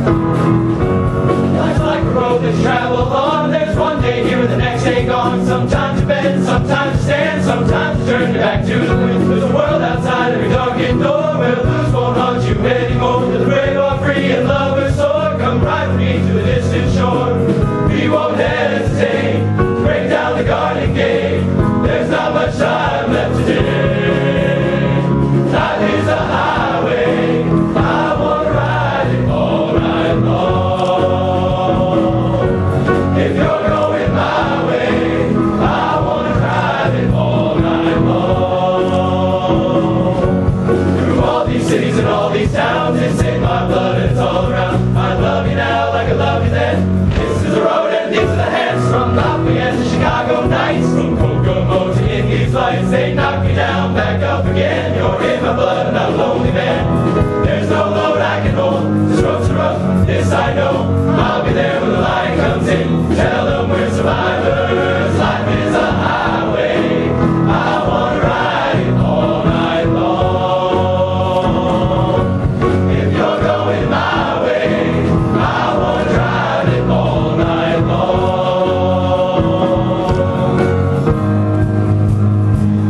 Life's like a road that's traveled on. There's one day here and the next day gone. Sometimes you bend, sometimes you stand, sometimes you turn your back to the wind. There's a world outside every darkened door where the blues won't haunt you anymore. The brave are free and lovers soar. Come ride with me to a distant shore. We won't hesitate to break down the garden gate. There's not much time left today. Life is a highway. I want to ride it all night long. If you're going my way, I want to ride it all night long. Through all these cities and all these towns, it's in my blood and it's all around. I love you now like I love you then. This is the road and these are the hands. From Lafayette to Chicago nights, from Kokomo to Indian flights. They knock me down, back up again. You're in my blood and I'm a lonely man. There's no load I can hold. This road's rough, this I know. I'll be there when the light comes in. Tell them we're survivors. Life is a highway. I want to ride it all night long. If you're going my way, I want to drive it all night long.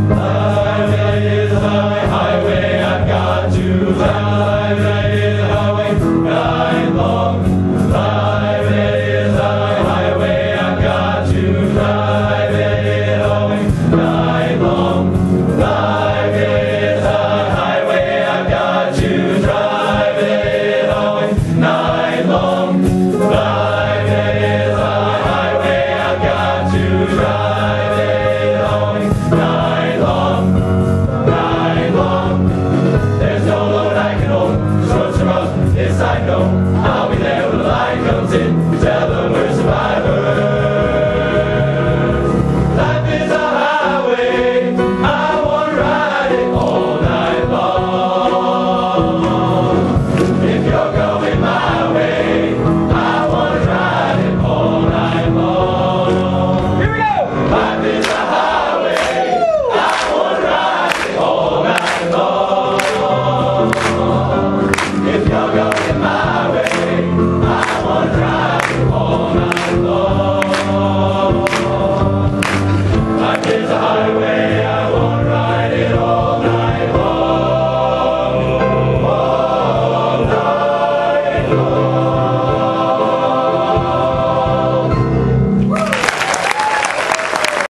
Highway is a highway, highway, I've got to drive. Highway is a highway, night long. Highway is a highway, I've got to drive it highway, night long. Highway is a highway, I've got to drive it highway, night long. Highway is a highway, I've got to drive it highway, night long. Night long. There's no load I can hold. This road's rough, this I know.